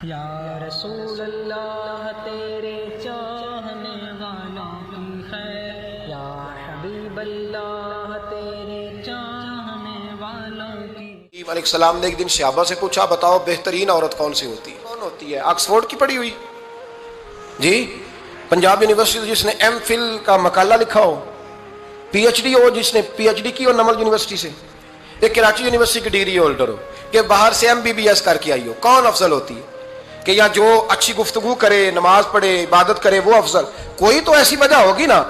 یا رسول اللہ تیرے چاہنے والوں کی خیر، یا حبیب اللہ تیرے چاہنے والوں کی۔ علیہ السلام نے ایک دن صحابہ سے پوچھا، بتاؤ بہترین عورت کون سی ہوتی ہے؟ کون ہوتی ہے؟ آکسفورڈ کی پڑھی ہوئی جی، پنجاب یونیورسٹی جس نے ایم فل کا مقالہ لکھا ہو، پی ایچ ڈی ہو جس نے پی ایچ ڈی کی ہو نمل یونیورسٹی سے، ایک کراچی یونیورسٹی کی ڈگری ہولڈر ہو، کہ باہر سے ایم بی بی ایس کر کے آئی ہو، کون افضل ہوتی ہے؟ کہ یا جو اچھی گفتگو کرے، نماز پڑھے، عبادت کرے، وہ افضل؟ کوئی تو ایسی وجہ ہوگی نا۔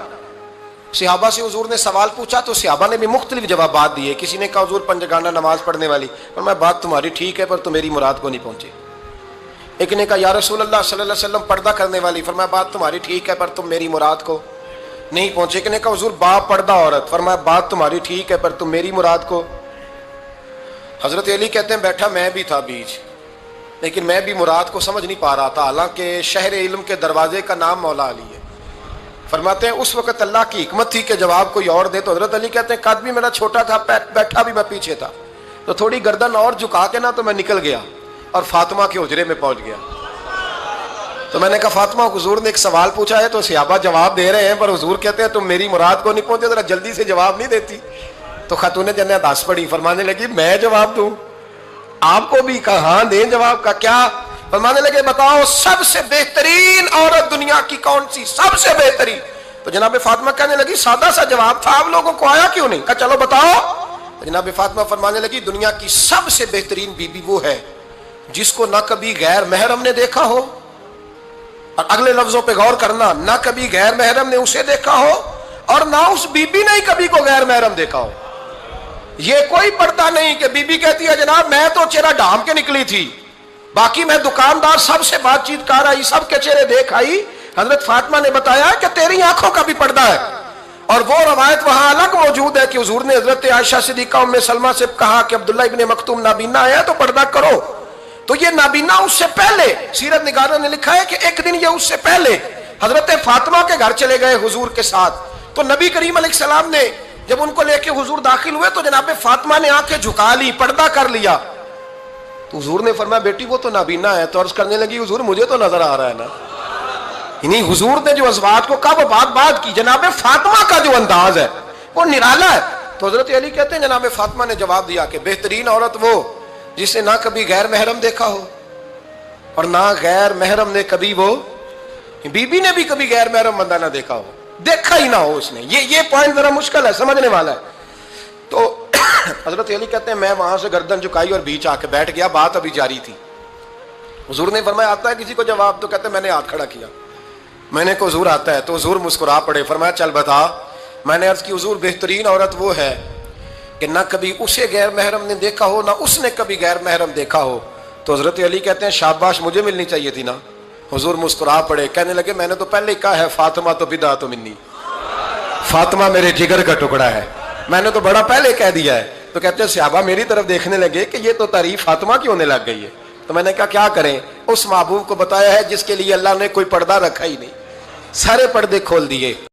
صحابہ سے حضور نے سوال پوچھا تو صحابہ نے بھی مختلف جوابات دیے۔ کسی نے کہا حضور پنجگانہ نماز پڑھنے والی، اور میں بات تمہاری ٹھیک ہے پر تم میری مراد کو نہیں پہنچے۔ ایک نے کہا یا رسول اللہ صلی اللہ علیہ وسلم پردہ کرنے والی، فرمایا بات تمہاری ٹھیک ہے پر تم میری مراد کو نہیں پہنچے۔ ایک نے کہا حضور با پردہ عورت، فرمایا بات تمہاری ٹھیک ہے پر تم میری مراد کو۔ حضرت علی کہتے ہیں بیٹھا میں بھی تھا بیچ، لیکن میں بھی مراد کو سمجھ نہیں پا رہا تھا، حالانکہ شہر علم کے دروازے کا نام مولا علی ہے۔ فرماتے ہیں اس وقت اللہ کی حکمت تھی کہ جواب کوئی اور دے، تو حضرت علی کہتے ہیں قد بھی میرا چھوٹا تھا، بیٹھا بھی میں پیچھے تھا، تو تھوڑی گردن اور جھکا کے نا تو میں نکل گیا اور فاطمہ کے حجرے میں پہنچ گیا۔ تو میں نے کہا فاطمہ حضور نے ایک سوال پوچھا ہے تو صحابہ جواب دے رہے ہیں، پر حضور کہتے ہیں تم میری مراد کو نہیں پہنچے، ذرا جلدی سے جواب نہیں دیتی؟ تو خاتون جنت ہنس پڑی، فرمانے لگی میں جواب دوں؟ آپ کو بھی کہا ہاں دیں جواب کا کیا؟ فرمانے لگے بتاؤ سب سے بہترین عورت دنیا کی کون سی، سب سے بہترین؟ تو جناب فاطمہ کہنے لگی سادہ سا جواب تھا، آپ لوگوں کو آیا کیوں نہیں؟ کہا چلو بتاؤ۔ تو جناب فاطمہ فرمانے لگی دنیا کی سب سے بہترین بیوی وہ ہے جس کو نہ کبھی غیر محرم نے دیکھا ہو، اور اگلے لفظوں پہ غور کرنا، نہ کبھی غیر محرم نے اسے دیکھا ہو اور نہ اس بیوی نے کبھی کو غیر محرم دیکھا ہو۔ یہ کوئی پردہ نہیں کہ بی بی کہتی ہے جناب میں تو چہرہ ڈھام کے نکلی تھی، باقی میں دکاندار سب سے بات چیت کر آئی، سب کے چہرے دیکھ آئی۔ حضرت فاطمہ نے بتایا کہ تیری آنکھوں کا بھی پردہ ہے، اور وہ روایت وہاں الگ موجود ہے کہ حضور نے حضرت عائشہ صدیقہ ام سلمہ سے کہا کہ عبداللہ ابن مکتوم نابینا ہے تو پردہ کرو۔ تو یہ نابینا اس سے پہلے، سیرت نگاروں نے لکھا ہے کہ ایک دن یہ اس سے پہلے حضرت فاطمہ کے گھر چلے گئے حضور کے ساتھ، تو نبی کریم علیہ السلام نے جب ان کو لے کے حضور داخل ہوئے تو جناب فاطمہ نے آنکھیں جھکا لی، پردہ کر لیا۔ تو حضور نے فرمایا بیٹی وہ تو نابینا ہے، تو عرض کرنے لگی حضور مجھے تو نظر آ رہا ہے نا۔ یعنی حضور نے جو ازواج کو کہا وہ بات کی، جناب فاطمہ کا جو انداز ہے وہ نرالا ہے۔ تو حضرت علی کہتے ہیں جناب فاطمہ نے جواب دیا کہ بہترین عورت وہ جس نے نہ کبھی غیر محرم دیکھا ہو اور نہ غیر محرم نے کبھی، وہ بی بی نے بھی کبھی غیر محرم بندہ نہ دیکھا ہو، دیکھا ہی نہ ہو اس نے۔ یہ پوائنٹ ذرا مشکل ہے، سمجھنے والا ہے۔ تو حضرت علی کہتے ہیں میں وہاں سے گردن جھکائی اور بیچ آ کے بیٹھ گیا، بات ابھی جاری تھی۔ حضور نے فرمایا آتا ہے کسی کو جواب؟ تو کہتے ہیں میں نے ہاتھ کھڑا کیا، میں نے کہا حضور آتا ہے، تو حضور مسکرا پڑے، فرمایا چل بتا۔ میں نے عرض کی حضور بہترین عورت وہ ہے کہ نہ کبھی اسے غیر محرم نے دیکھا ہو نہ اس نے کبھی غیر محرم دیکھا ہو۔ تو حضرت علی کہتے ہیں شاباش مجھے ملنی چاہیے تھی نا۔ حضور مسکرا پڑے، کہنے لگے میں نے تو پہلے ہی کہا ہے فاطمہ تو بدعۃ منی، فاطمہ میرے جگر کا ٹکڑا ہے، میں نے تو بڑا پہلے کہہ دیا ہے۔ تو کہتے ہیں صحابہ میری طرف دیکھنے لگے کہ یہ تو تعریف فاطمہ کی ہونے لگ گئی ہے۔ تو میں نے کہا کیا کریں؟ اس محبوب کو بتایا ہے جس کے لیے اللہ نے کوئی پردہ رکھا ہی نہیں، سارے پردے کھول دیے۔